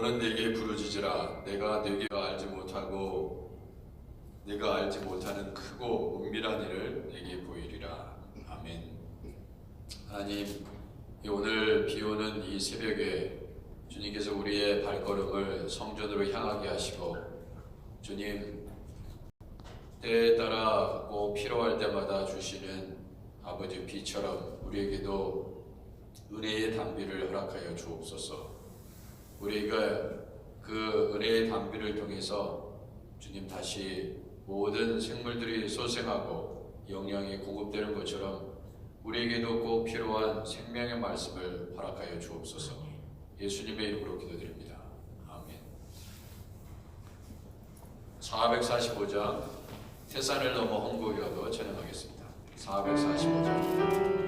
너는 내게 부르짖으라. 내가 네가 알지 못하는 크고 은밀한 일을 내게 보이리라. 아멘. 하나님, 오늘 비오는 이 새벽에 주님께서 우리의 발걸음을 성전으로 향하게 하시고, 주님 때에 따라 꼭 필요할 때마다 주시는 아버지 비처럼 우리에게도 은혜의 담비를 허락하여 주옵소서. 우리가 그 은혜의 담비를 통해서 주님 다시 모든 생물들이 소생하고 영양이 공급되는 것처럼 우리에게도 꼭 필요한 생명의 말씀을 허락하여 주옵소서. 예수님의 이름으로 기도드립니다. 아멘. 445장 태산을 넘어 홍곡에 가도 찬양하겠습니다. 445장.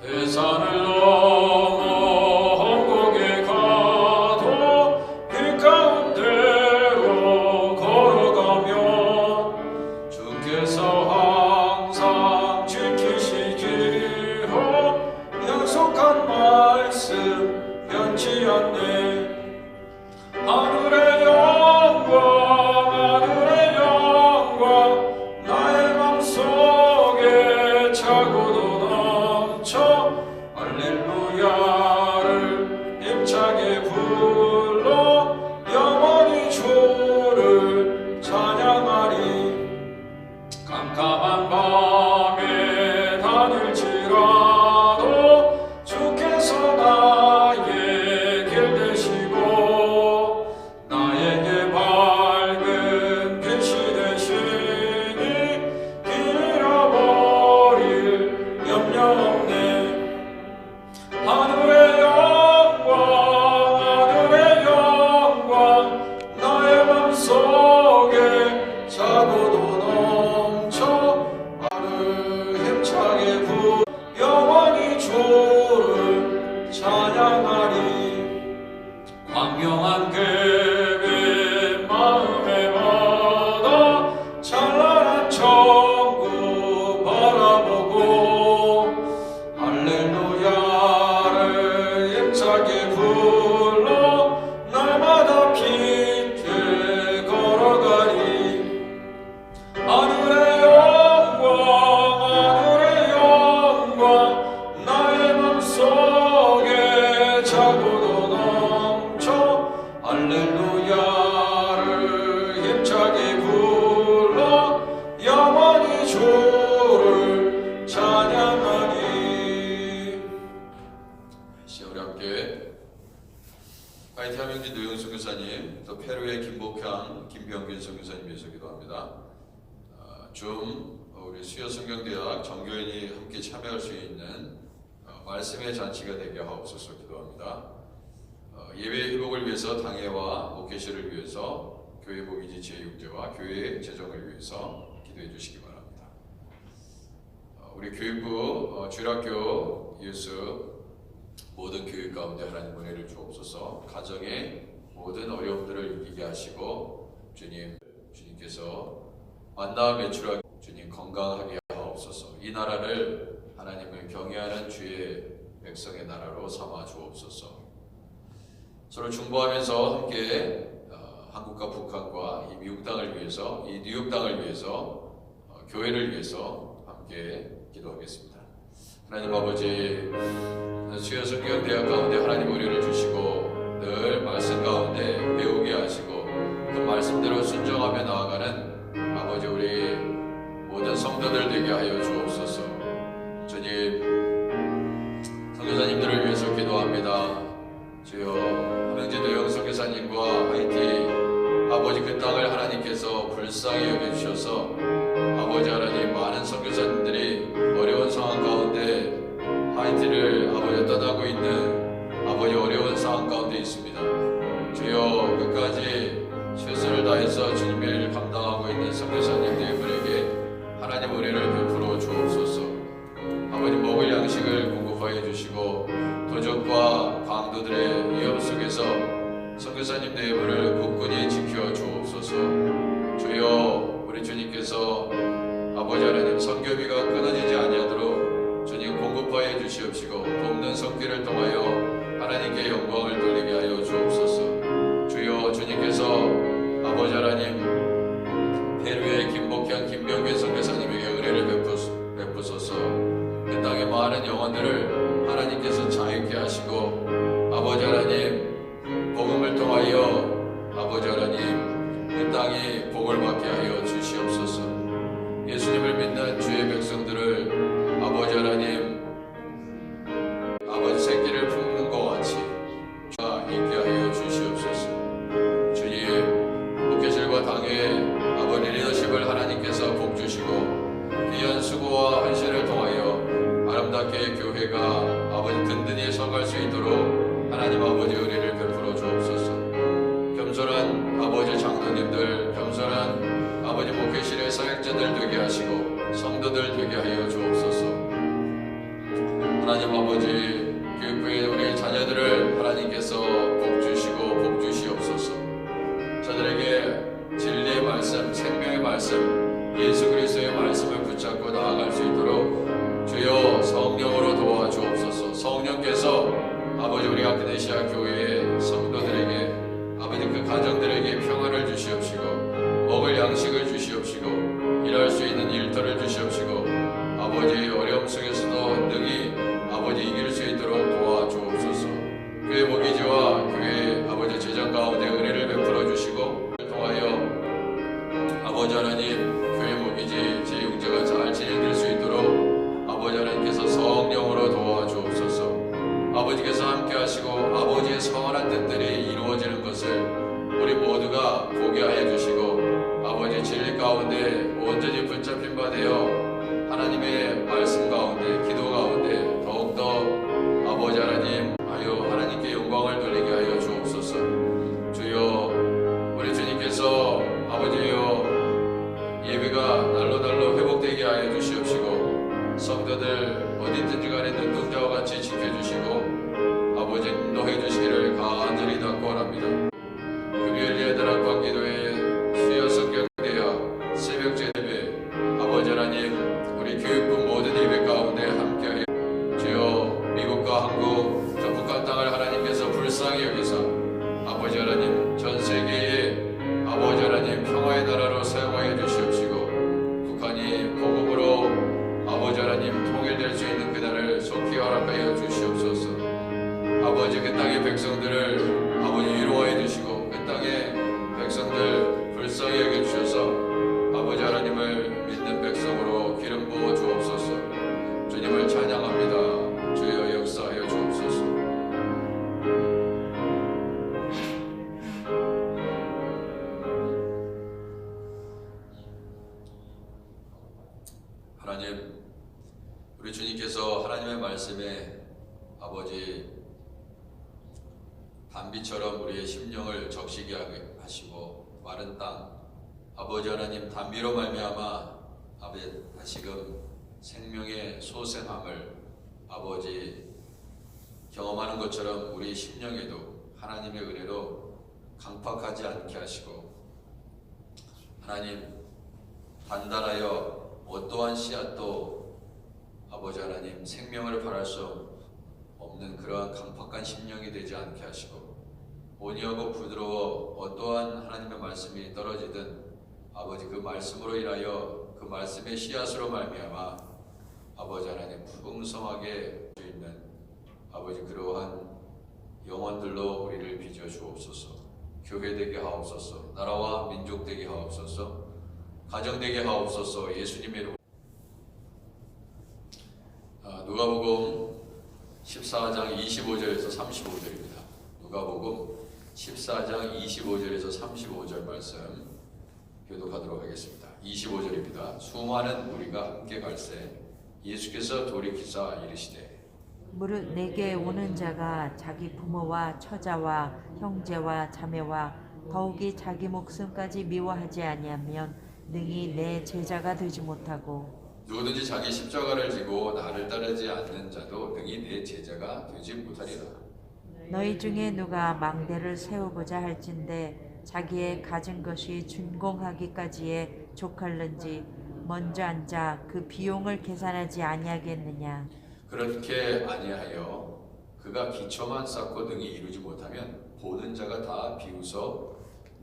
태산을 넘어 홍곡에 가도 그 가운데로 걸어가면 주께서 항상 지키시기로 약속한 말씀 변치 않네. 하늘의 영광 나의 맘속에 차고도 넘쳐 할렐루야를 힘차게 불러 영원히 주를 찬양하리. 깜깜한 밤에 다닐지라도 주께서 나의 길 되시고 나에게 밝은 빛이 되시니 길 잃어버릴 염려 없네. 하늘의 영광 나의 맘속에 차고도 넘쳐 나를 힘차게 부 영원히 주를 찬양하리. 광명한 계획 마음에 받아 찬란한 천국 바라보고 할렐루야를 힘차게 불러 날마다 빛을 걸어가리. 하늘의 영광 나의 맘속에 차고도 넘쳐 할렐루야를 힘차게 불러 영원히 주를 찬양하리. 우리 함께 화이트 함영진 노영수 교사님, 또 페루의 김병균 선교사님께서 기도합니다. 우리 수요성경대학 정교인이 함께 참여할 수 있는 말씀의 잔치가 되게 하옵소서 기도합니다. 예배의 회복을 위해서 당회와 목회실을 위해서 교회 모기지 제6조와 교회 재정을 위해서 기도해 주시기 바랍니다. 우리 교육부 주일학교 예수 모든 교육 가운데 하나님 은혜를 주옵소서. 가정의 모든 어려움들을 이기게 하시고 주님께서 만나 매출하게 주님 건강하게 하옵소서. 이 나라를 하나님을 경외하는 주의 백성의 나라로 삼아 주옵소서. 서로 중보하면서 함께 한국과 북한과 이 미국 땅을 위해서, 이 뉴욕 땅을 위해서, 교회를 위해서 함께 기도하겠습니다. 하나님 아버지, 수요성경대학 가운데 하나님 은혜를 주시고 늘 말씀 가운데 배우게 하시고 그 말씀대로 순종하며 나아가는 아버지 우리 모든 성도들 되게 하여 주옵소서. 주님, 선교사님들을 위해서 기도합니다. 주여, 함영진 노영석 교사님과 화이티 아버지 그 땅을 하나님께서 불쌍히 여겨주셔서 아버지 하나님 많은 선교사님들이 어려운 상황 가운데 하이티를 아버지 떠나고 있는 아버지 어려운 상황 가운데 있습니다. 주여, 끝까지 최선을 다해서 주님의 일을 감당하고 있는 선교사님들에게 하나님 은혜를 베풀어 주옵소서. 아버지 먹을 양식을 공급하여 주시고 도적과 강도들의 위험 속에서 선교사님들의 문을 굳건히 지켜 주옵소서. 주여, 우리 주님께서 아버지 하나님 선교비가 귀한 김병규 선교사님에게 은혜를 베푸소서. 그 땅의 많은 영혼들을 하나님께서 자유케 하시고 아버지 하나님 복음을 통하여 아버지 하나님 그 땅이 복을 받게 하여 주시옵소서. 예수님을 믿는 주의 백성들을 아버지 하나님 아버지 새끼를 품는 것 같이 주가 있게 하여 주시옵소서. 주님 목회실과 당의 아버지 리더십을 하나님께서 복주시고 귀한 수고와 헌신을 통하여 아름답게 교회가 아버지 든든히 서갈 수 있도록 하나님 아버지 은혜를 베풀어 주옵소서. 겸손한 아버지 장로님들, 겸손한 아버지 목회실의 사역자들 되게 하시고 성도들 되게 하여 주옵소서. 하나님 아버지 교육부의 우리 자녀들을 하나님께서 복주시고 복주시옵소서. 저들에게 진리의 말씀, 생명의 말씀, 예수 그리스도의 말씀을 붙잡고 나아갈 수 있도록 주여 성령으로 도와주옵소서. 성령께서 아버지 우리 아크네시아 교회의 성도들에게 아버지 그 가정들에게 평안을 주시옵시고 먹을 양식을 주시옵시고 일할 수 있는 일터를 주시옵시고 아버지 어려움 속에서도 능히 아버지 이길 수 있도록 도와주옵소서. 교회 목회지와 교회 아버지 재정 가운데 은혜를 베풀어 주시고 통하여 아버지 하나님 교회 목회지 제육제가 잘 진행될 수 있도록 아버지 하나님께서 성령으로 도와주옵소서. 아버지께서 함께 하시고 아버지의 선한 뜻들이 이루어지는 것을 우리 모두가 보게 하여 주시고 아버지 진리 가운데 온전히 붙잡힌 바 되어 하나님의 말씀 가운데 기도 가운데 더욱더 아버지 하나님 하나님께 영광을 돌리게 하여 주옵소서. 주여 우리 주님께서 아버지여 예배가 날로 회복되게 하여 주시옵시고 성도들 어디든지 간에 눈동자와 같이 지켜주시고 아버지 인도해 주시기를 간절히 당부합니다. 금요일 예배당 기도회 수요 성경대야 새벽 예배 아버지 하나님 우리 교육부 모든 예배 가운데 함께하여 주여 미국과 한국 저 북한 땅을 하나님께서 불쌍히 여기사 아버지 하나님 전 세계에 아버지 하나님 평화의 나라로 사용하여 주시옵시고 북한이 복음으로 아버지 하나님 통일될 수 있는 그날을 속히 허락하여 주시옵소서. 아버지 그 땅의 백성들을 아버지 위로하여 주시고 그 땅의 백성들 불쌍히 여겨 주셔서 아버지 하나님을 믿는 백성으로 기름 부어 주옵소서. 주님을 찬양합니다. 주여 역사하여 주옵소서. 하나님 우리 주님께서 하나님의 말씀에 아버지 단비처럼 우리의 심령을 적시게 하시고 마른 땅 아버지 하나님 단비로 말미암아 아버지 다시금 생명의 소생함을 아버지 경험하는 것처럼 우리 심령에도 하나님의 은혜로 강팍하지 않게 하시고 하나님 단단하여 어떠한 씨앗도 아버지 하나님 생명을 발할 수 없는 그러한 강팍한 심령이 되지 않게 하시고 온유하고 부드러워 어떠한 하나님의 말씀이 떨어지든 아버지 그 말씀으로 인하여 그 말씀의 씨앗으로 말미암아 아버지 하나님 풍성하게 수 있는 아버지 그러한 영혼들로 우리를 빚어 주옵소서. 교회 되게 하옵소서. 나라와 민족 되게 하옵소서. 가정 되게 하옵소서. 예수님의 이름. 누가복음 14장 25절에서 35절입니다. 누가복음 14장 25절에서 35절 말씀 교독하도록 하겠습니다. 25절입니다. 수많은 무리가 함께 갈새 예수께서 돌이키사 이르시되 무릇 내게 오는 자가 자기 부모와 처자와 형제와 자매와 더욱이 자기 목숨까지 미워하지 아니하면 능히 내 제자가 되지 못하고 누구든지 자기 십자가를 지고 나를 따르지 않는 자도 능히 내 제자가 되지 못하리라. 너희 중에 누가 망대를 세우고자 할진대 자기의 가진 것이 준공하기까지에 족할는지 먼저 앉아 그 비용을 계산하지 아니하겠느냐. 그렇게 아니하여 그가 기초만 쌓고 능히 이루지 못하면 보는 자가 다 비웃어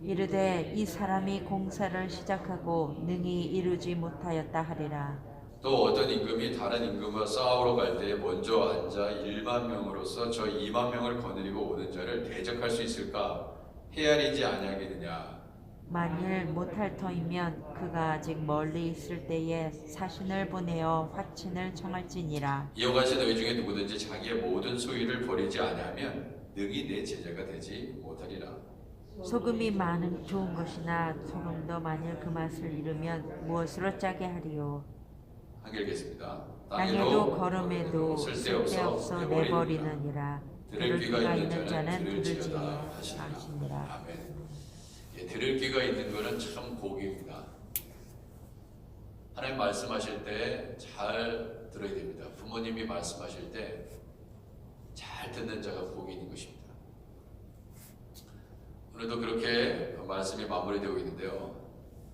이르되 이 사람이 공사를 시작하고 능히 이루지 못하였다 하리라. 또 어떤 임금이 다른 임금과 싸우러 갈 때 먼저 앉아 1만 명으로서 저 2만 명을 거느리고 오는 자를 대적할 수 있을까? 헤아리지 아니하겠느냐? 만일 못할 터이면 그가 아직 멀리 있을 때에 사신을 보내어 확친을 청할지니라. 이와 같이 너희 중에 누구든지 자기의 모든 소유를 버리지 아니하면 능히 내 제자가 되지 못하리라. 소금이 많은 좋은 것이나 소금도 만일 그 맛을 잃으면 무엇으로 짜게 하리요. 한개 읽겠습니다. 땅에도 걸음에도 쓸데없어 내버리느니라. 들을 귀가 있는 자는 들을지어다 하시니라. 하시니라. 아멘. 예, 들을 귀가 있는 것은 참 복입니다. 하나님 말씀하실 때 잘 들어야 됩니다. 부모님이 말씀하실 때 잘 듣는 자가 복이 있는 것입니다. 오늘도 그렇게 말씀이 마무리되고 있는데요.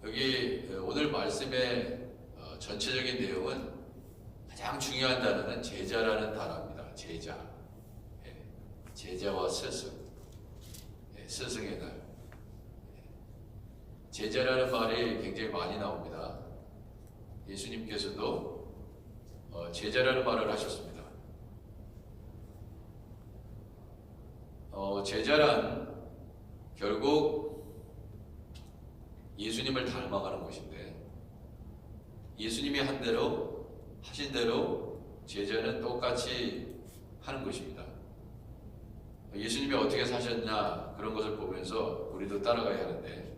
여기 오늘 말씀의 전체적인 내용은 가장 중요한 단어는 제자라는 단어입니다. 제자. 예, 제자와 스승. 예, 스승의 날. 예, 제자라는 말이 굉장히 많이 나옵니다. 예수님께서도 제자라는 말을 하셨습니다. 제자란 결국 예수님을 닮아가는 것인데 예수님이 한 대로 하신 대로 제자는 똑같이 하는 것입니다. 예수님이 어떻게 사셨냐 그런 것을 보면서 우리도 따라가야 하는데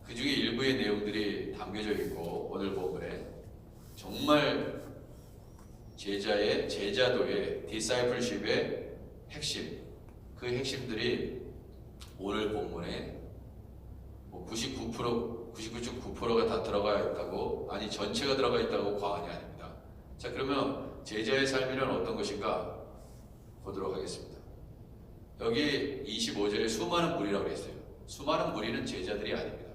그 중에 일부의 내용들이 담겨져 있고 오늘 본문에 정말 제자도의 디사이플십의 핵심 그 핵심들이 오늘 본문에 99.9%가 다 들어가 있다고 아니 전체가 들어가 있다고 과언이 아닙니다. 자 그러면 제자의 삶이란 어떤 것인가 보도록 하겠습니다. 여기 25절에 수많은 무리라고 했어요. 수많은 무리는 제자들이 아닙니다.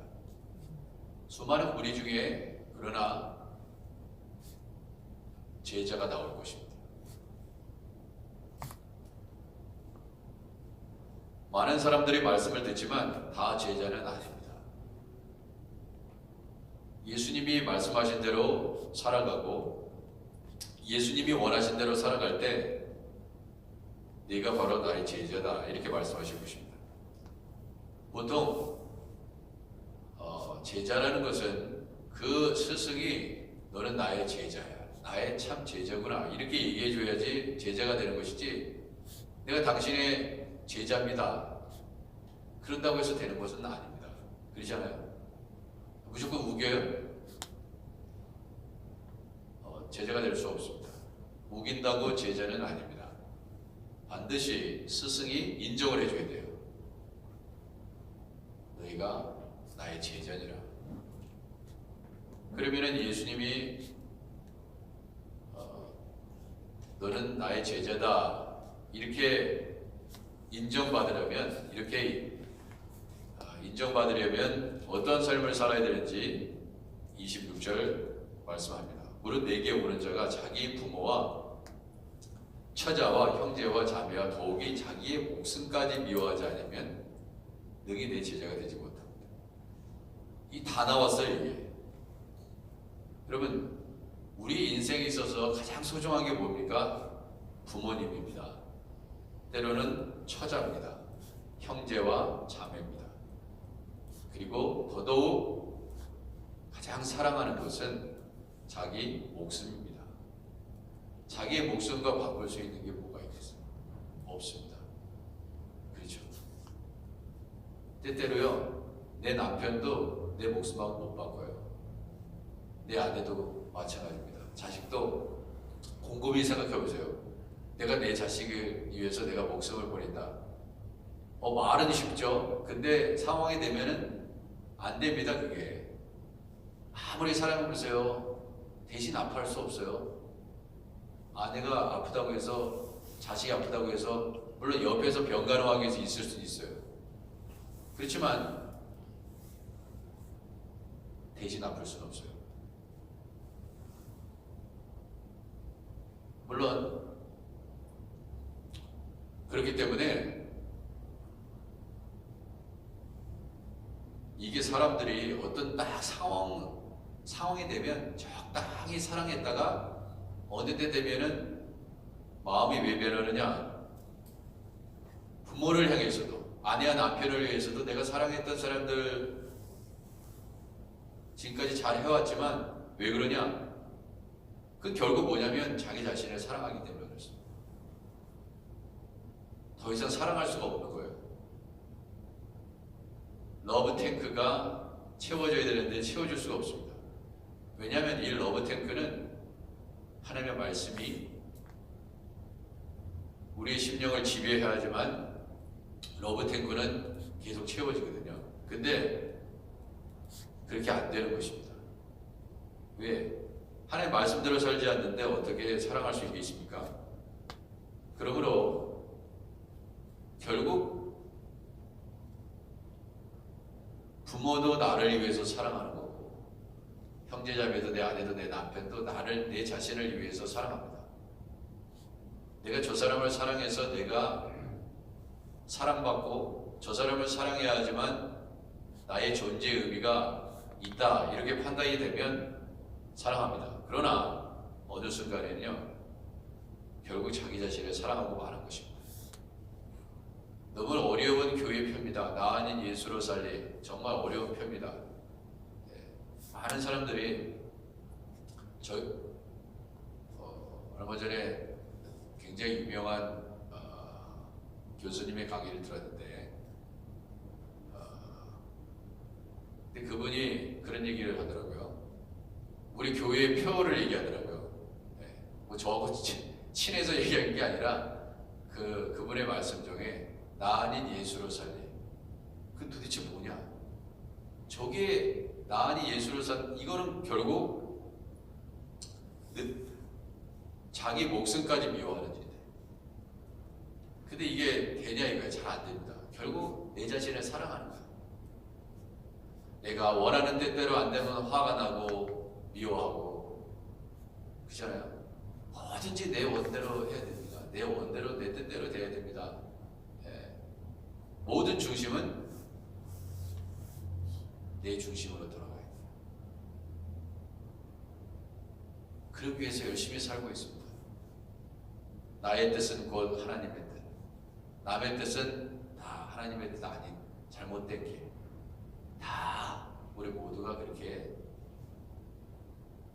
수많은 무리 중에 그러나 제자가 나올 것입니다. 많은 사람들이 말씀을 듣지만 다 제자는 아닙니다. 예수님이 말씀하신 대로 살아가고 예수님이 원하신 대로 살아갈 때 네가 바로 나의 제자다 이렇게 말씀하시고 계십니다. 보통 제자라는 것은 그 스승이 너는 나의 제자야. 나의 참 제자구나. 이렇게 얘기해 줘야지 제자가 되는 것이지 내가 당신의 제자입니다. 그런다고 해서 되는 것은 아닙니다. 그렇잖아요. 무조건 우겨요? 제자가 될 수 없습니다. 우긴다고 제자는 아닙니다. 반드시 스승이 인정을 해줘야 돼요. 너희가 나의 제자니라. 그러면은 예수님이 너는 나의 제자다 이렇게 인정받으려면 어떤 삶을 살아야 되는지 26절 말씀합니다. 무릇 내게 오는 자가 자기 부모와 처자와 형제와 자매와 더욱이 자기의 목숨까지 미워하지 않으면 능히 내 제자가 되지 못합니다. 이 다 나왔어요 이게. 여러분 우리 인생에 있어서 가장 소중한 게 뭡니까? 부모님입니다. 때로는 처자입니다. 형제와 자매입니다. 그리고 더더욱 가장 사랑하는 것은 자기 목숨입니다. 자기의 목숨과 바꿀 수 있는 게 뭐가 있겠어요? 없습니다. 그렇죠? 때때로요 내 남편도 내 목숨하고 못 바꿔요. 내 아내도 마찬가지입니다. 자식도 곰곰이 생각해 보세요. 내가 내 자식을 위해서 내가 목숨을 버린다. 말은 쉽죠. 근데 상황이 되면은 안 됩니다. 그게 아무리 사랑해 보세요. 대신 아파할 수 없어요. 아내가 아프다고 해서 자식이 아프다고 해서 물론 옆에서 병간호하기 위해서 있을 수는 있어요. 그렇지만 대신 아플 수는 없어요. 물론 그렇기 때문에 사람들이 어떤 딱 상황이 되면 적당히 사랑했다가 어느 때 되면은 마음이 왜 변하느냐? 부모를 향해서도, 아내와 남편을 위해서도 내가 사랑했던 사람들 지금까지 잘 해왔지만 왜 그러냐? 그 결국 뭐냐면 자기 자신을 사랑하기 때문에 그렇습니다. 더 이상 사랑할 수가 없는 거예요. 러브 탱크가 채워져야 되는데 채워줄 수가 없습니다. 왜냐하면 이 러브 탱크는 하나님의 말씀이 우리의 심령을 지배해야 하지만 러브 탱크는 계속 채워지거든요. 근데 그렇게 안 되는 것입니다. 왜? 하나님 말씀대로 살지 않는데 어떻게 사랑할 수 있겠습니까? 그러므로 결국 부모도 나를 위해서 사랑하는 거고, 형제자매도 내 아내도 내 남편도 나를, 내 자신을 위해서 사랑합니다. 내가 저 사람을 사랑해서 내가 사랑받고 저 사람을 사랑해야 하지만 나의 존재의 의미가 있다, 이렇게 판단이 되면 사랑합니다. 그러나 어느 순간에는요, 결국 자기 자신을 사랑하고 마는 것입니다. 너무 어려운 교회 표입니다. 나 아닌 예수로 살리, 정말 어려운 표입니다. 많은 사람들이 얼마 전에 굉장히 유명한 교수님의 강의를 들었는데, 근데 그분이 그런 얘기를 하더라고요. 우리 교회의 표를 얘기하더라고요. 뭐 저하고 친해서 얘기한 게 아니라 그분의 말씀 중에 나 아닌 예수로 살리. 그 도대체 뭐냐? 저게 나 아닌 예수로 이거는 결국 자기 목숨까지 미워하는 일인데. 근데 이게 되냐 이거야? 잘 안 됩니다. 결국 내 자신을 사랑하는 거야. 내가 원하는 뜻대로 안 되면 화가 나고 미워하고, 그렇잖아요. 뭐든지 내 원대로 해야 됩니다. 내 원대로, 내 뜻대로 돼야 됩니다. 모든 중심은 내 중심으로 돌아가야 돼요. 그러기 위해서 열심히 살고 있습니다. 나의 뜻은 곧 하나님의 뜻, 남의 뜻은 다 하나님의 뜻 아닌 잘못된 길. 다 우리 모두가 그렇게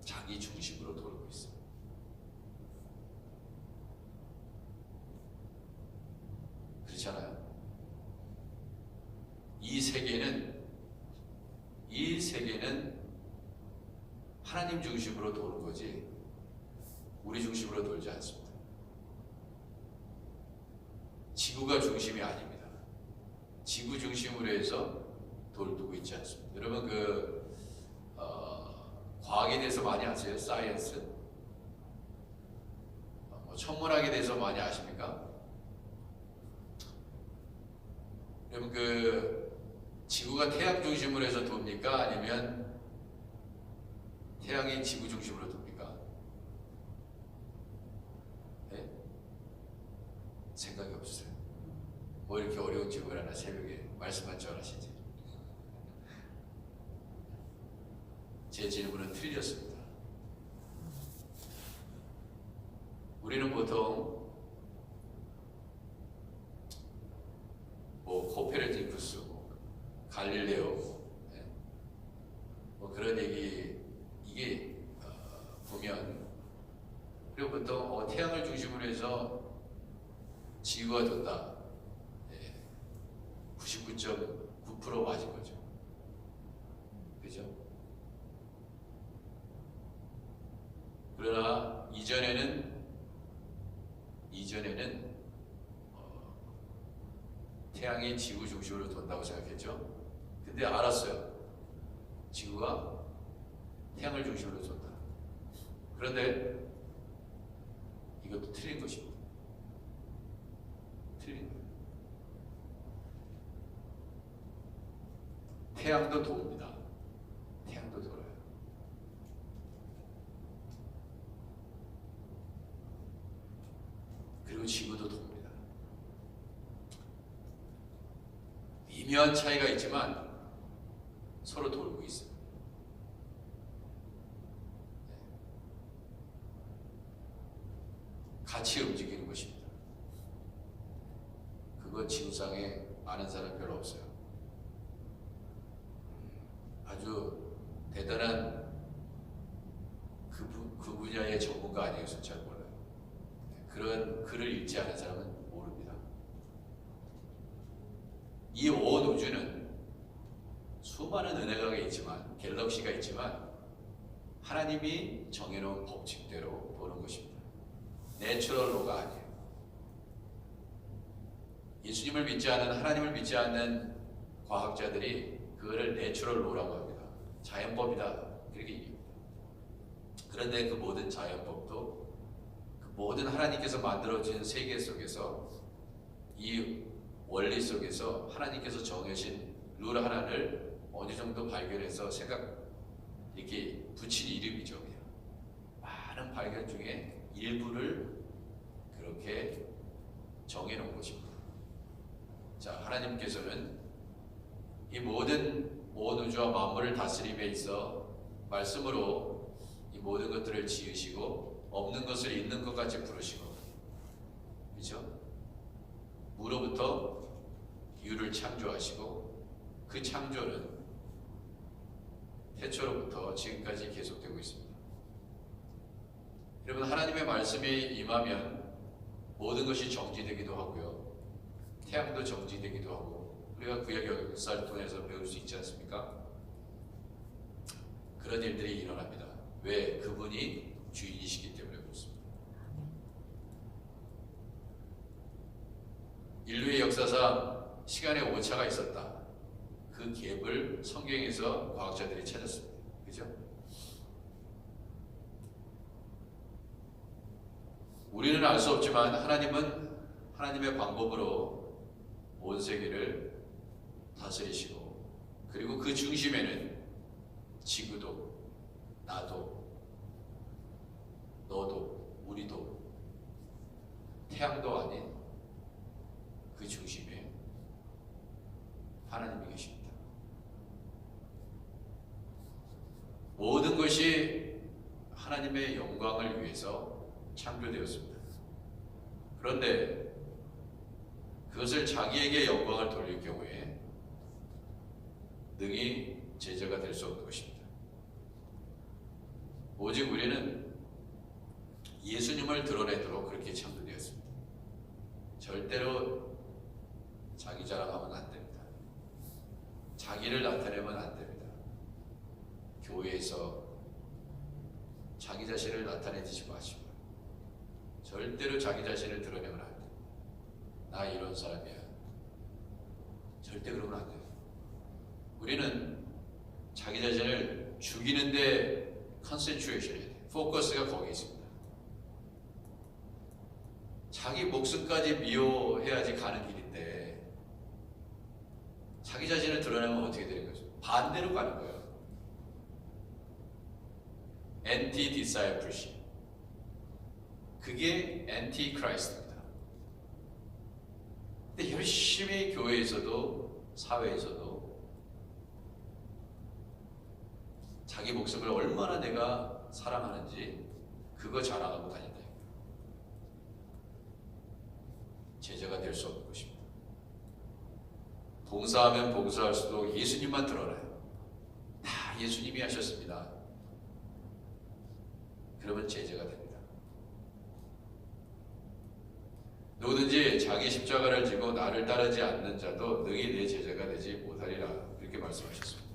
자기 중심으로 돌고 있어요. 그렇잖아요. 이 세계는 하나님 중심으로 도는 거지 우리 중심으로 돌지 않습니다. 지구가 중심이 아닙니다. 지구 중심으로 해서 돌고 있지 않습니다. 여러분 과학에 대해서 많이 아세요? 사이언스? 천문학에 대해서 많이 아십니까? 여러분 지구가 태양 중심으로 해서 돕니까? 아니면 태양이 지구 중심으로 돕니까? 네? 생각이 없으세요? 뭐 이렇게 어려운 질문을 하나 새벽에 말씀만 전하시지? 제 질문은 틀렸습니다. 우리는 보통 코페르니쿠스, 갈릴레오, 뭐 그런 얘기, 이게 보면, 그리고 보통 태양을 중심으로 해서 지구가 돈다. 99.9% 맞은 거죠. 그죠? 그러나 이전에는 태양이 지구 중심으로 돈다고 생각했죠. 근데 알았어요. 지구가 태양을 중심으로 돈다. 그런데 이것도 틀린 것입니다. 틀린 거예요. 태양도 돕니다. 태양도 돌아요. 그리고 지구도 돕니다. 미묘한 차이가 있지만 서로 돌고 있어요. 같이 움직이는 것입니다. 그거 지구상에 아는 사람 별로 없어요. 아주 대단한 그 분야의 전문가 아니어서 잘 몰라요. 그런 글을 읽지 않은 사람은 모릅니다. 이 온 우주는 수많은 은하가 있지만, 갤럭시가 있지만 하나님이 정해놓은 법칙대로 보는 것입니다. 내추럴로가 아니에요. 예수님을 믿지 않은, 하나님을 믿지 않는 과학자들이 그거를 내추럴로라고 합니다. 자연법이다, 그렇게 얘기합니다. 그런데 그 모든 자연법도, 그 모든 하나님께서 만들어진 세계 속에서, 이 원리 속에서 하나님께서 정해진 룰 하나를 어느 정도 발견해서 이렇게 붙인 이름이죠. 그냥 많은 발견 중에 일부를 그렇게 정해놓은 것입니다. 자, 하나님께서는 이 모든 우주와 만물을 다스림에 있어 말씀으로 이 모든 것들을 지으시고 없는 것을 있는 것 같이 부르시고, 그렇죠? 무로부터 유를 창조하시고 그 창조는 태초로부터 지금까지 계속되고 있습니다. 여러분, 하나님의 말씀이 임하면 모든 것이 정지되기도 하고요. 태양도 정지되기도 하고, 우리가 구약 역사를 통해서 배울 수 있지 않습니까? 그런 일들이 일어납니다. 왜? 그분이 주인이시기 때문에 그렇습니다. 인류의 역사상 시간의 오차가 있었다. 그 갭을 성경에서 과학자들이 찾았습니다. 그죠? 우리는 알 수 없지만 하나님은 하나님의 방법으로 온 세계를 다스리시고, 그리고 그 중심에는 지구도, 나도, 너도, 우리도, 태양도 아닌 그 중심에 하나님이 계십니다. 모든 것이 하나님의 영광을 위해서 창조되었습니다. 그런데 그것을 자기에게 영광을 돌릴 경우에 능히 제재가 될 수 없는 것입니다. 오직 우리는 예수님을 드러내도록 그렇게 창조되었습니다. 절대로 자기 자랑하면 안 됩니다. 자기를 나타내면 안 됩니다. 교회에서 자기 자신을 나타내지 마시고, 절대로 자기 자신을 드러내면 안 돼요. 나 이런 사람이야. 절대 그러면 안 돼요. 우리는 자기 자신을 죽이는데 컨센트레이션이 돼요. 포커스가 거기 있습니다. 자기 목숨까지 미워해야지 가는 길인데, 자기 자신을 드러내면 어떻게 되는 거죠? 반대로 가는 거예요. 엔티 디사이플십. 그게 엔티 크라이스트입니다. 근데 열심히 교회에서도 사회에서도 자기 목숨을 얼마나 내가 사랑하는지 그거 자랑하고 다닌다. 제자가 될 수 없는 것입니다. 봉사하면 봉사할수록 예수님만 드러나요. 다 예수님이 하셨습니다. 그러면 제자가 됩니다. 누구든지 자기 십자가를 지고 나를 따르지 않는 자도 능히 내 제자가 되지 못하리라, 이렇게 말씀하셨습니다.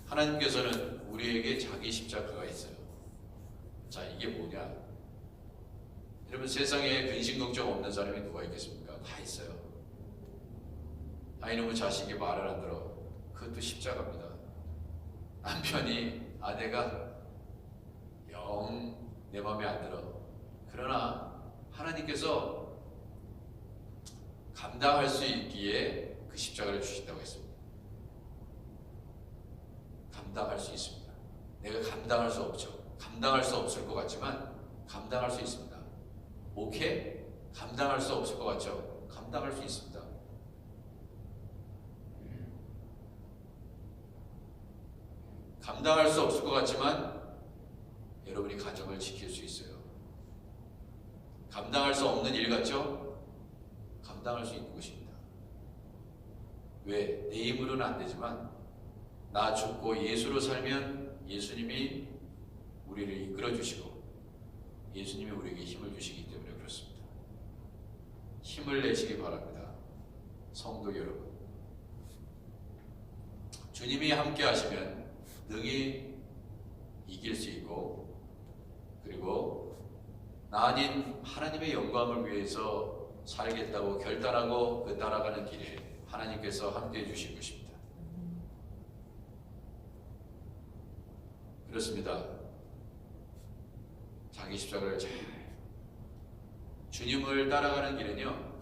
하나님께서는 우리에게 자기 십자가가 있어요. 자, 이게 뭐냐? 여러분, 세상에 근심 걱정 없는 사람이 누가 있겠습니까? 다 있어요. 이놈의 자식이 말을 안 들어. 그것도 십자가입니다. 남편이, 아내가 영 내 마음에 안 들어. 그러나 하나님께서 감당할 수 있기에 그 십자가를 주신다고 했습니다. 감당할 수 있습니다. 내가 감당할 수 없죠. 감당할 수 없을 것 같지만 감당할 수 있습니다. 오케이? 감당할 수 없을 것 같죠? 감당할 수 있습니다. 감당할 수 없을 것 같지만 여러분이 가정을 지킬 수 있어요. 감당할 수 없는 일 같죠? 감당할 수 있는 것입니다. 왜? 내 힘으로는 안 되지만 나 죽고 예수로 살면 예수님이 우리를 이끌어 주시고 예수님이 우리에게 힘을 주시기 때문에 그렇습니다. 힘을 내시기 바랍니다. 성도 여러분. 주님이 함께 하시면 능히 이길 수 있고, 그리고 나 아닌 하나님의 영광을 위해서 살겠다고 결단하고 그 따라가는 길에 하나님께서 함께 해주신 것입니다. 그렇습니다. 자기 십자가를 잘 주님을 따라가는 길은요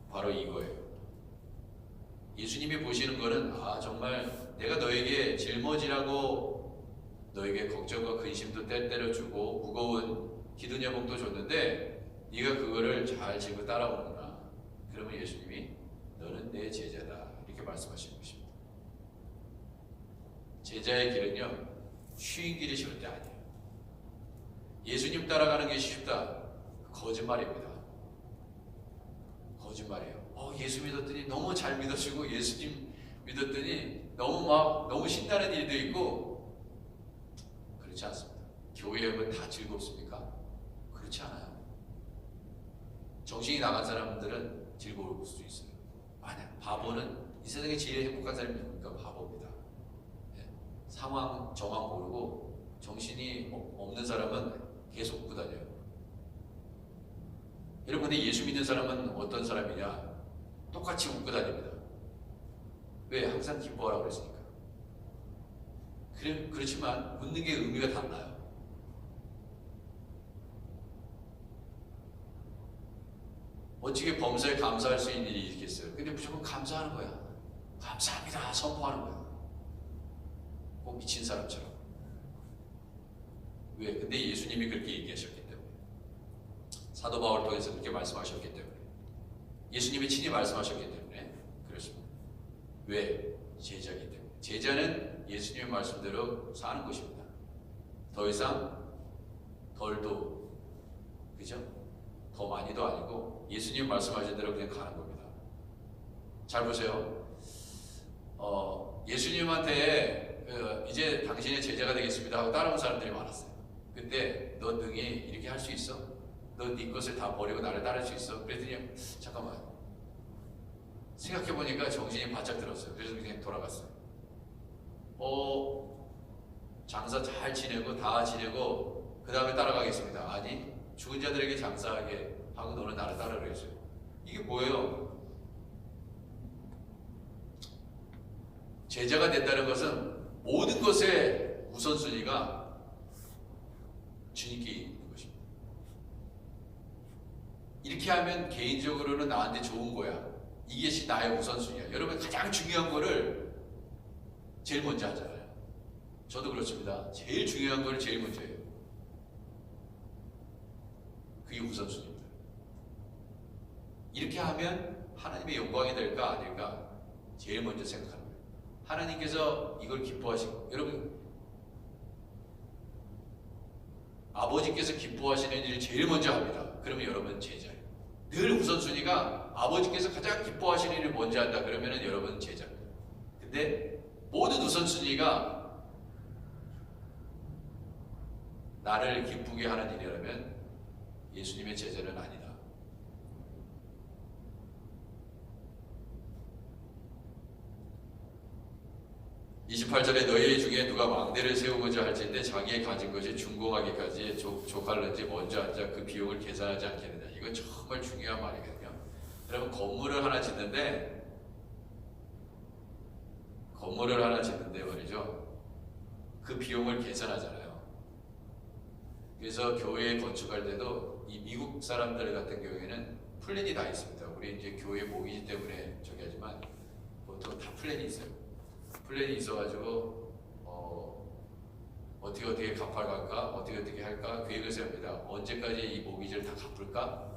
바로 이거예요. 예수님이 보시는 거는 정말 내가 너에게 짊어지라고 너에게 걱정과 근심도 때때려 주고 무거운 기도 제목도 줬는데 네가 그거를 잘 지고 따라오는구나. 그러면 예수님이 너는 내 제자다 이렇게 말씀하시는 것입니다. 제자의 길은요 쉬운 길이 쉬울 때 아니에요. 예수님 따라가는 게 쉽다. 거짓말입니다. 거짓말이에요. 예수 믿었더니 너무 잘 믿어지고 예수님 믿었더니 너무 신나는 일도 있고 그렇지 않습니다. 교회 오면 다 즐겁습니까? 그렇지 않아요. 정신이 나간 사람들은 즐거울 수도 있어요. 만약 바보는 이 세상에 제일 행복한 사람이 누굽니까? 바보입니다. 상황 정황 모르고 정신이 없는 사람은 계속 웃고 다녀요. 여러분, 근데 예수 믿는 사람은 어떤 사람이냐? 똑같이 웃고 다닙니다. 왜? 항상 기뻐하라고 그랬으니까. 그렇지만 웃는 게 의미가 달라요. 어떻게 범사에 감사할 수 있는 일이 있겠어요? 근데 무조건 감사하는 거야. 감사합니다 선포하는 거야. 꼭 미친 사람처럼. 왜? 근데 예수님이 그렇게 얘기하셨기 때문에, 사도 바울을 통해서 그렇게 말씀하셨기 때문에, 예수님이 친히 말씀하셨기 때문에 그렇습니다. 왜? 제자이기 때문에. 제자는 예수님의 말씀대로 사는 것입니다. 더 이상 덜도, 그죠? 더 많이도 아니고 예수님 말씀하신 대로 그냥 가는 겁니다. 잘 보세요. 예수님한테 이제 당신의 제자가 되겠습니다 하고 따라온 사람들이 많았어요. 근데 너 능히 이렇게 할 수 있어? 너 네 것을 다 버리고 나를 따를 수 있어? 그랬더니 잠깐만 생각해보니까 정신이 바짝 들었어요. 그래서 그냥 돌아갔어요. 장사 잘 지내고 다 지내고 그 다음에 따라가겠습니다. 아니, 죽은 자들에게 장사하게 하고 너는 나를 따르라 했어요. 이게 뭐예요? 제자가 된다는 것은 모든 것의 우선순위가 주님께 있는 것입니다. 이렇게 하면 개인적으로는 나한테 좋은 거야. 이것이 나의 우선순위야. 여러분, 가장 중요한 거를 제일 먼저 하잖아요. 저도 그렇습니다. 제일 중요한 거를 제일 먼저 해요. 그게 우선순위입니다. 이렇게 하면 하나님의 영광이 될까 아닐까 제일 먼저 생각하는 거예요. 하나님께서 이걸 기뻐하시고, 여러분 아버지께서 기뻐하시는 일을 제일 먼저 합니다. 그러면 여러분 제자예요. 늘 우선순위가 아버지께서 가장 기뻐하시는 일을 먼저 한다. 그러면 여러분 제자입니다. 근데 모든 우선순위가 나를 기쁘게 하는 일이라면 예수님의 제자는 아니다. (28절에) 너희 중에 누가 망대를 세우고자 할진대 자기의 가진 것이 준공하기까지 족할는지 먼저 앉아 그 비용을 계산하지 않겠느냐. 이건 정말 중요한 말이거든요. 여러분, 건물을 하나 짓는데 말이죠, 그 비용을 계산하잖아요. 그래서 교회 건축할 때도 이 미국 사람들 같은 경우에는 플랜이 다 있습니다. 우리 이제 교회 모기지 때문에 저기 하지만 보통 다 플랜이 있어요. 플랜이 있어가지고 어떻게 갚아갈까, 어떻게 할까 계획을 세웁니다. 언제까지 이 모기지를 다 갚을까,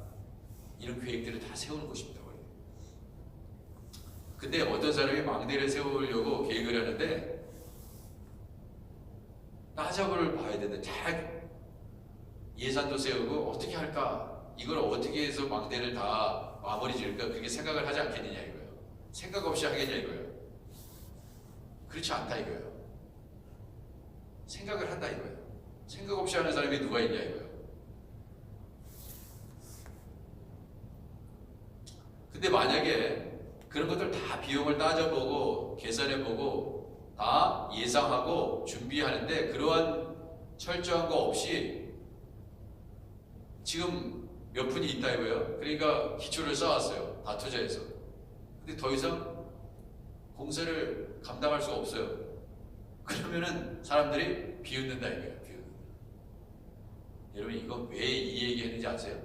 이런 계획들을 다 세우는 것입니다. 원래. 근데 어떤 사람이 망대를 세우려고 계획을 하는데 따져볼 봐야 되는데 잘 예산도 세우고 어떻게 할까? 이걸 어떻게 해서 망대를 다 마무리 지을까? 그렇게 생각을 하지 않겠느냐 이거예요. 생각 없이 하겠냐 이거예요. 그렇지 않다 이거예요. 생각을 한다 이거예요. 생각 없이 하는 사람이 누가 있냐 이거예요. 근데 만약에 그런 것들 다 비용을 따져보고 계산해보고 다 예상하고 준비하는데 그러한 철저한 거 없이 지금 몇 푼이 있다 이거예요. 그러니까 기초를 쌓았어요. 다 투자해서. 근데 더 이상 공사를 감당할 수가 없어요. 그러면은 사람들이 비웃는다 이거예요. 비웃는다. 여러분 이거 왜 이 얘기 했는지 아세요?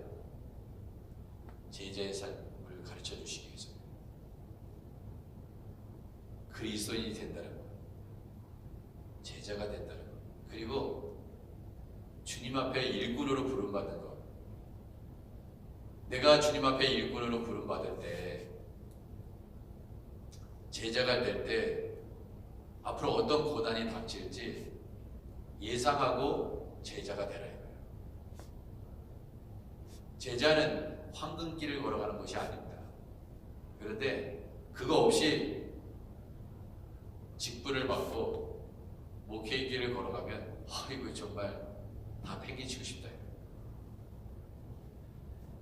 제자의 삶을 가르쳐 주시기 위해서. 그리스도인이 된다는 것, 제자가 된다는 것, 그리고 주님 앞에 일꾼으로 부름받는 것. 내가 주님 앞에 일꾼으로 부름받을 때, 제자가 될 때 앞으로 어떤 고난이 닥칠지 예상하고 제자가 되라 이거예요. 제자는 황금길을 걸어가는 것이 아닙니다. 그런데 그거 없이 직분을 받고 목회의 길을 걸어가면 이거 정말 다 팽개치고 싶다.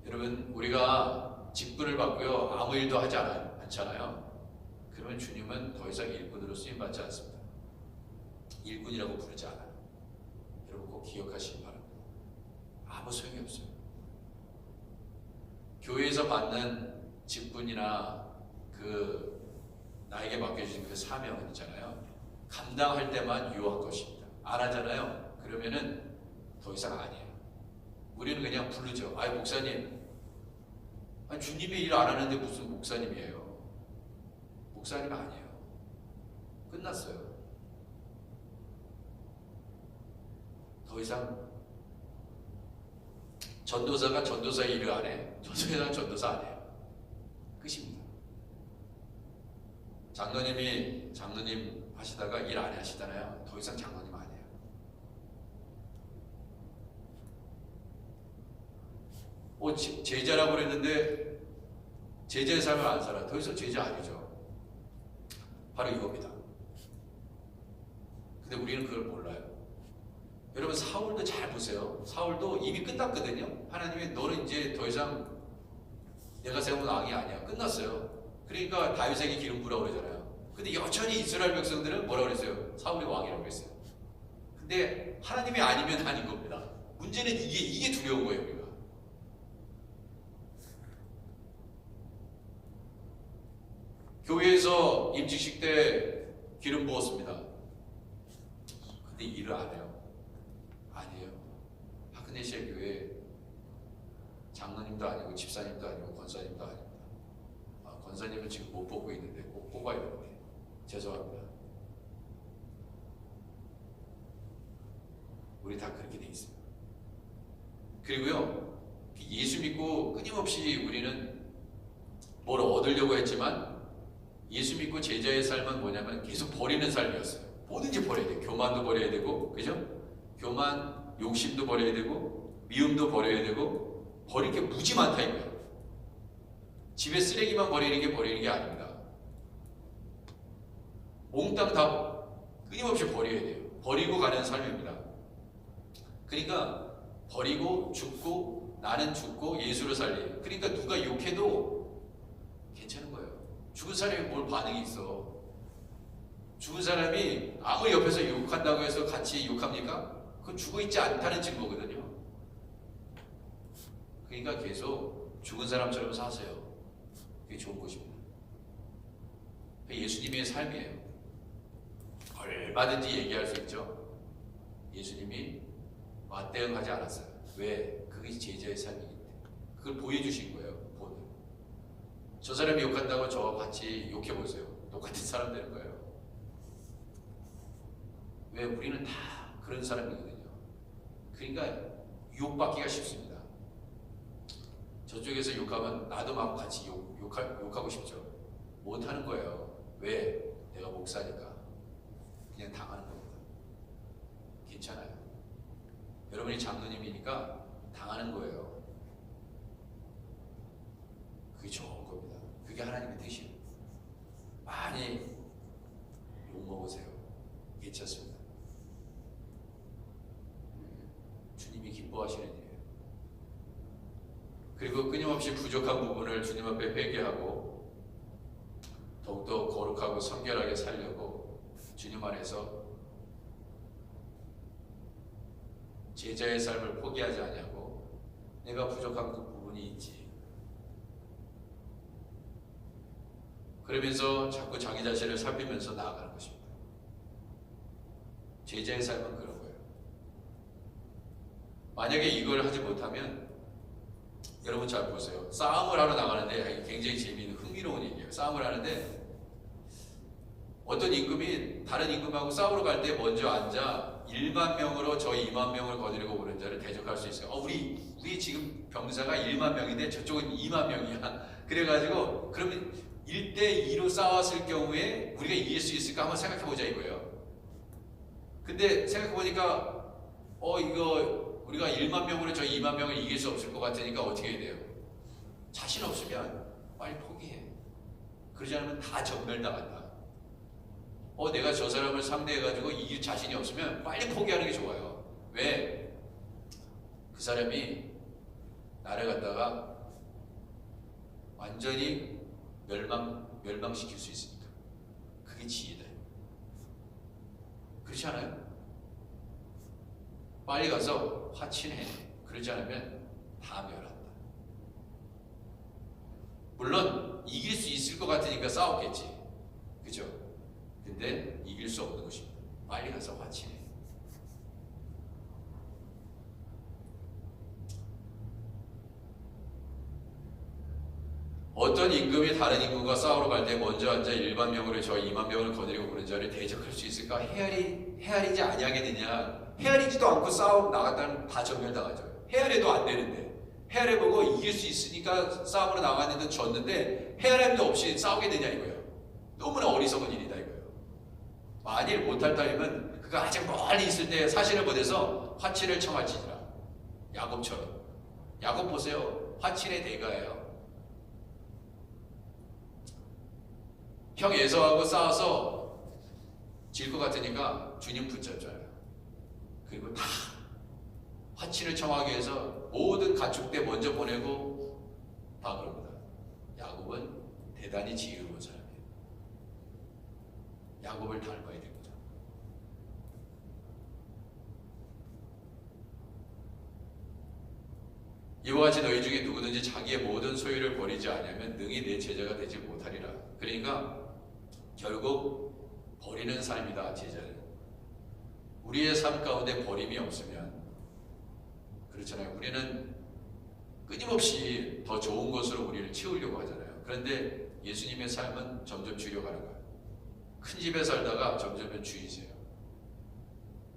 여러분 우리가 직분을 받고요 아무 일도 하지 않잖아요. 그러면 주님은 더 이상 일꾼으로 쓰임받지 않습니다. 일꾼이라고 부르지 않아요. 여러분 꼭 기억하시기 바랍니다. 아무 소용이 없어요. 교회에서 받는 직분이나 그 나에게 맡겨주신 그 사명은 있잖아요. 감당할 때만 유효한 것입니다. 안 하잖아요. 그러면은 더 이상 아니에요. 우리는 그냥 부르죠. 아이 목사님, 아니, 주님이 일 안 하는데 무슨 목사님이에요? 목사님 아니에요. 끝났어요. 더 이상 전도사가 전도사의 일을 안 해. 전도사가 전도사 안 해요. 끝입니다. 장로님 하시다가 일 안 하시잖아요. 더 이상 장로님 아니에요. 제자라고 그랬는데 제자의 삶을 안 살아. 더 이상 제자 아니죠. 바로 이겁니다. 근데 우리는 그걸 몰라요. 여러분 사울도 잘 보세요. 사울도 이미 끝났거든요. 하나님이 너는 이제 더 이상 내가 세운 왕이 아니야. 끝났어요. 그러니까 다윗에게 기름 부으라고 그러잖아요. 근데 여전히 이스라엘 백성들은 뭐라고 그랬어요? 사울이 왕이라고 했어요. 근데 하나님이 아니면 아닌 겁니다. 문제는 이게 두려운 거예요. 우리가. 교회에서 임직식 때 기름 부었습니다. 근데 일을 안 해요. 아니에요. 하크네시아 교회 장로님도 아니고 집사님도 아니고 권사님도 아닙니다. 권사님은 지금 못 뽑고 있는데 꼭 뽑아야 되는데 죄송합니다. 우리 다 그렇게 돼 있어요. 그리고요 예수 믿고 끊임없이 우리는 뭘 얻으려고 했지만 예수 믿고 제자의 삶은 뭐냐면 계속 버리는 삶이었어요. 뭐든지 버려야 돼요. 교만도 버려야 되고, 그죠? 교만, 욕심도 버려야 되고, 미움도 버려야 되고, 버릴 게 무지 많다 이거예요. 집에 쓰레기만 버리는 게 아닙니다. 몽땅 다 끊임없이 버려야 돼요. 버리고 가는 삶입니다. 그러니까 버리고 죽고 나는 죽고 예수를 살리. 그러니까 누가 욕해도 괜찮은 거예요. 죽은 사람이 뭘 반응이 있어? 죽은 사람이 아무리 옆에서 욕한다고 해서 같이 욕합니까? 그건 죽어있지 않다는 증거거든요. 그러니까 계속 죽은 사람처럼 사세요. 그게 좋은 것입니다. 예수님의 삶이에요. 얼마든지 얘기할 수 있죠. 예수님이 맞대응하지 않았어요. 왜? 그게 제자의 삶이기 때문에. 그걸 보여주신 거예요. 저 사람이 욕한다고 저와 같이 욕해보세요. 똑같은 사람 되는 거예요. 왜? 우리는 다 그런 사람이거든요. 그러니까 욕받기가 쉽습니다. 저쪽에서 욕하면 나도 막 같이 욕하고 싶죠. 못하는 거예요. 왜? 내가 목사니까. 그냥 당하는 겁니다. 괜찮아요. 여러분이 장로님이니까 당하는 거예요. 그게 좋은 겁니다. 그게 하나님의 뜻이에요. 많이 욕먹으세요. 괜찮습니다. 주님이 기뻐하시는 일이에요. 그리고 끊임없이 부족한 부분을 주님 앞에 회개하고 더욱더 거룩하고 성결하게 살려고 주님 안에서 제자의 삶을 포기하지 아니하고 내가 부족한 그 부분이 있지. 그러면서 자꾸 자기 자신을 살피면서 나아가는 것입니다. 제자의 삶은 그런 거예요. 만약에 이걸 하지 못하면 여러분 잘 보세요. 싸움을 하러 나가는데 굉장히 재미있는 흥미로운 얘기예요. 싸움을 하는데 어떤 임금이 다른 임금하고 싸우러 갈 때 먼저 앉아 1만 명으로 저 2만 명을 거느리고 오는 자를 대적할 수 있어요. 우리 지금 병사가 1만 명인데 저쪽은 2만 명이야. 그래가지고 그러면 1대2로 싸웠을 경우에 우리가 이길 수 있을까 한번 생각해보자 이거예요. 근데 생각해보니까 이거 우리가 1만 명으로 저 2만 명을 이길 수 없을 것 같으니까 어떻게 해야 돼요? 자신 없으면 빨리 포기해. 그러지 않으면 다 전멸당한다. 내가 저 사람을 상대해가지고 이길 자신이 없으면 빨리 포기하는 게 좋아요. 왜? 그 사람이 나를 갖다가 완전히 멸망시킬 수 있으니까. 그게 지혜다. 그렇지 않아요? 빨리 가서 화친해. 그러지 않으면 다 멸한다. 물론 이길 수 있을 것 같으니까 싸웠겠지. 그죠? 근데 이길 수 없는 것입니다. 빨리 가서 화친해. 어떤 임금이 다른 임금과 싸우러 갈 때 먼저 앉아 1만 명으로 저 2만 명을 거느리고 오는 자를 대적할 수 있을까? 헤아리지 아니하겠느냐? 헤아리지도 않고 싸움 나갔다는 다 전멸당하죠. 헤아려도 안 되는데 헤아려보고 이길 수 있으니까 싸움으로 나갔는데 졌는데 헤아림도 없이 싸우겠느냐 이거예요. 너무나 어리석은 일이다 이거예요. 만일 못할 따위면 그가 아직 멀리 있을 때 사신을 보내서 화친을 청할지니라. 야곱처럼. 야곱 보세요. 화친의 대가예요. 형 에서하고 싸워서 질 것 같으니까 주님 붙잡잖아요. 그리고 다 화친을 청하기 위해서 모든 가축대 먼저 보내고 다 그럽니다. 야곱은 대단히 지혜로운 사람이에요. 야곱을 닮아야 됩니다. 이와 같이 너희 중에 누구든지 자기의 모든 소유를 버리지 않으면 능히 내 제자가 되지 못하리라. 그러니까 결국 버리는 삶이다. 제자는 우리의 삶 가운데 버림이 없으면 그렇잖아요. 우리는 끊임없이 더 좋은 것으로 우리를 채우려고 하잖아요. 그런데 예수님의 삶은 점점 줄여가는 거예요. 큰 집에 살다가 점점 줄이세요.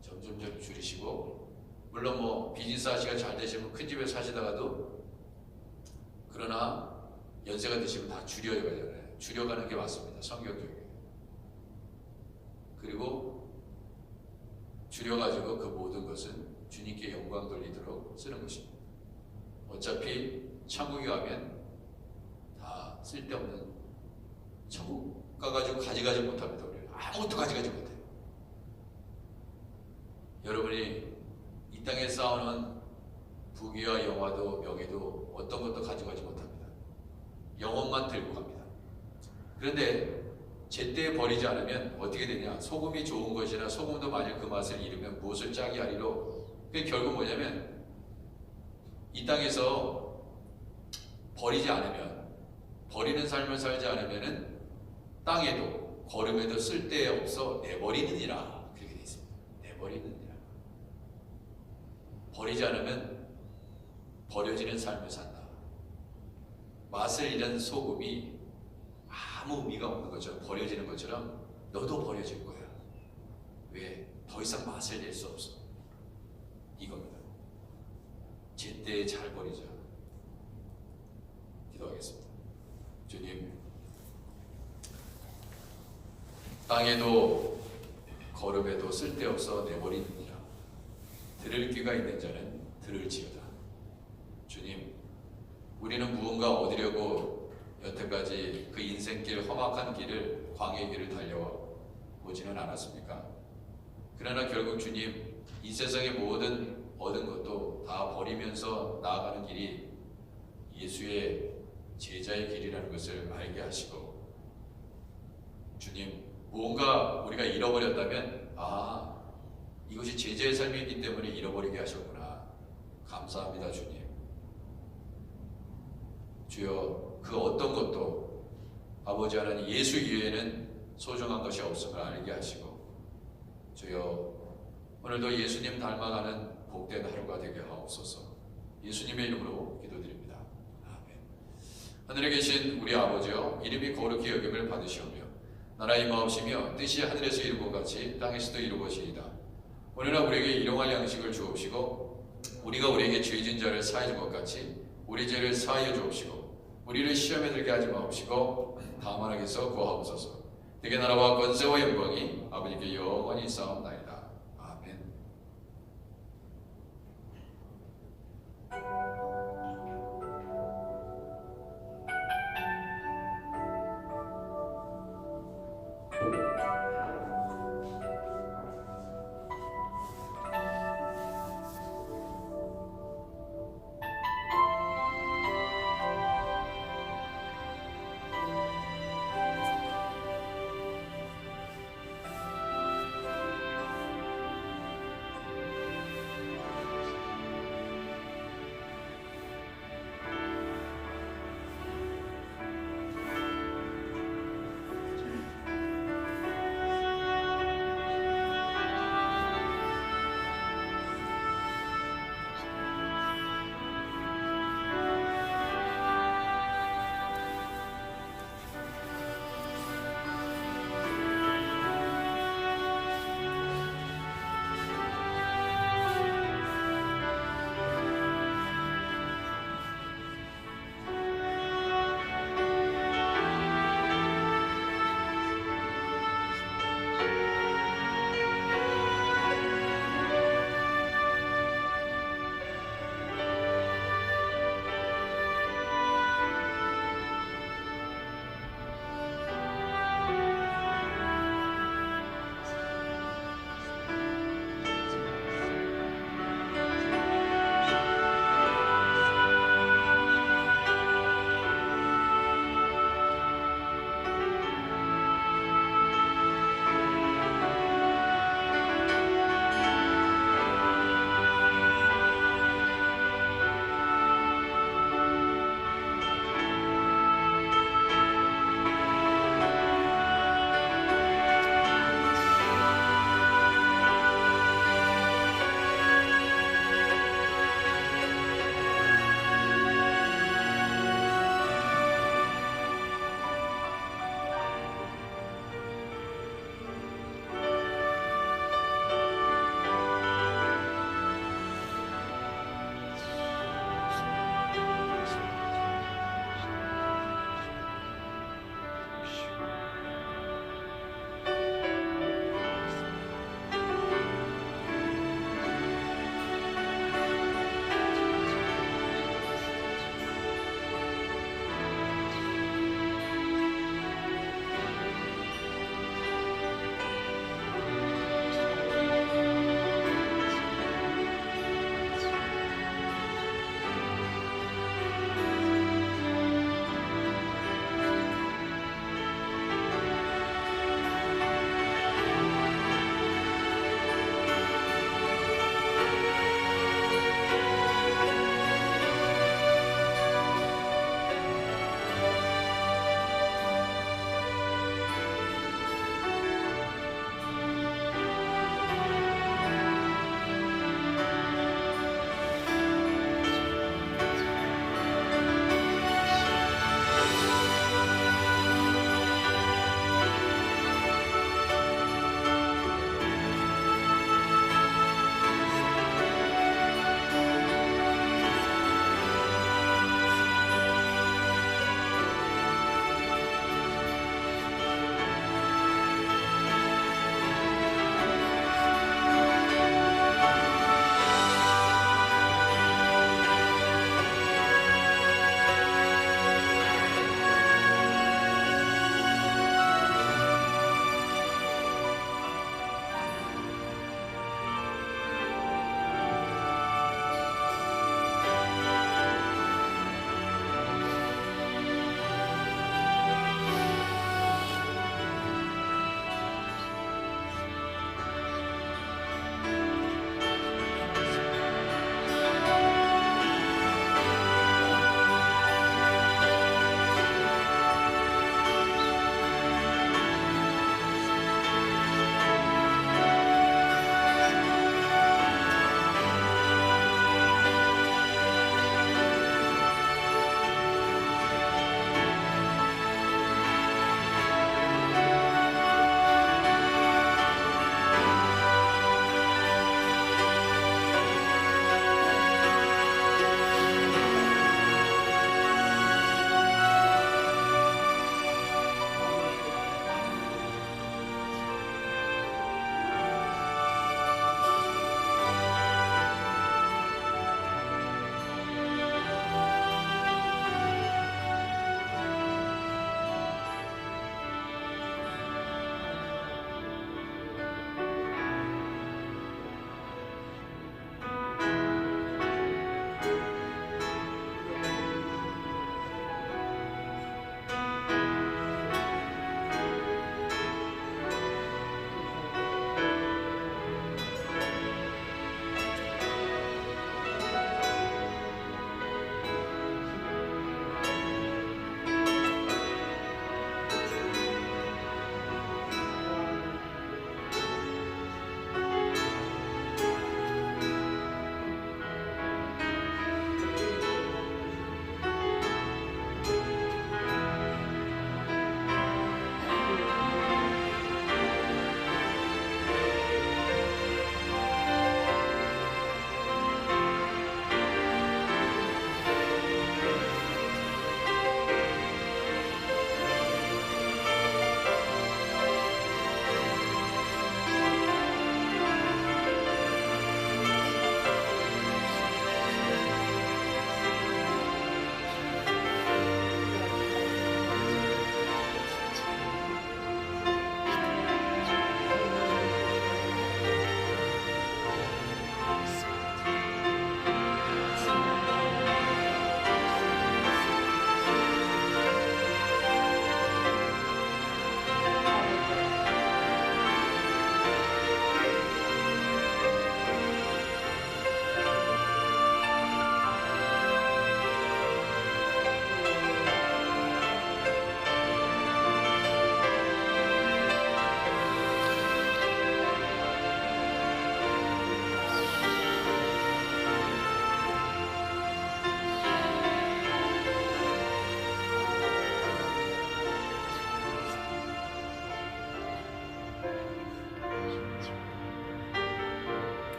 점점 줄이시고, 물론 뭐 비즈니스 하시가 잘 되시면 큰 집에 사시다가도, 그러나 연세가 드시면 다 줄여가잖아요. 줄여가는 게 맞습니다. 성경적이에요. 그리고 줄여가지고 그 모든 것은 주님께 영광 돌리도록 쓰는 것입니다. 어차피 천국에 가면 다 쓸데없는, 천국 가가지고 가져가지 못합니다. 우리는 아무것도 가져가지 못해요. 여러분이 이 땅에 쌓아놓은 부귀와 영화도 명예도 어떤 것도 가져가지 못합니다. 영혼만 들고 갑니다. 그런데 제때 버리지 않으면 어떻게 되냐? 소금이 좋은 것이나 소금도 만약 그 맛을 잃으면 무엇을 짜게 하리로. 그게 결국 뭐냐면 이 땅에서 버리지 않으면, 버리는 삶을 살지 않으면은 땅에도 걸음에도 쓸데없어 내버리느니라. 그렇게 되어 있습니다. 내버리느니라. 버리지 않으면 버려지는 삶을 산다. 맛을 잃은 소금이 아무 의미가 없는 것처럼, 버려지는 것처럼 너도 버려질 거야. 왜? 더 이상 맛을 낼 수 없어. 이겁니다. 제때에 잘 버리자. 기도하겠습니다. 주님, 땅에도 걸음에도 쓸데없어 내버리느니라. 들을 귀가 있는 자는 들을지어다. 주님, 우리는 무언가 얻으려고 여태까지 그 인생길, 험악한 길을, 광야의 길을 달려보지는 않았습니까? 그러나 결국 주님, 이 세상의 모든 얻은 것도 다 버리면서 나아가는 길이 예수의 제자의 길이라는 것을 알게 하시고, 주님, 무언가 우리가 잃어버렸다면 이것이 제자의 삶이기 때문에 잃어버리게 하셨구나. 감사합니다, 주님. 주여, 그 어떤 것도 아버지 하나님 예수 이외에는 소중한 것이 없음을 알게 하시고, 주여, 오늘도 예수님 닮아가는 복된 하루가 되게 하옵소서. 예수님의 이름으로 기도드립니다. 아멘. 하늘에 계신 우리 아버지여, 이름이 거룩히 여김을 받으시오며 나라 임하옵시며 뜻이 하늘에서 이룬 것 같이 땅에서도 이루어지이다. 오늘날 우리에게 일용할 양식을 주옵시고, 우리가 우리에게 죄진 자를 사해 준 것 같이 우리 죄를 사하여 주옵시고, 우리를 시험에 들게 하지 마옵시고 다만 악에서 구하옵소서. 되게 나라와 권세와 영광이 아버지께 영원히 있사옵나이다. 아멘.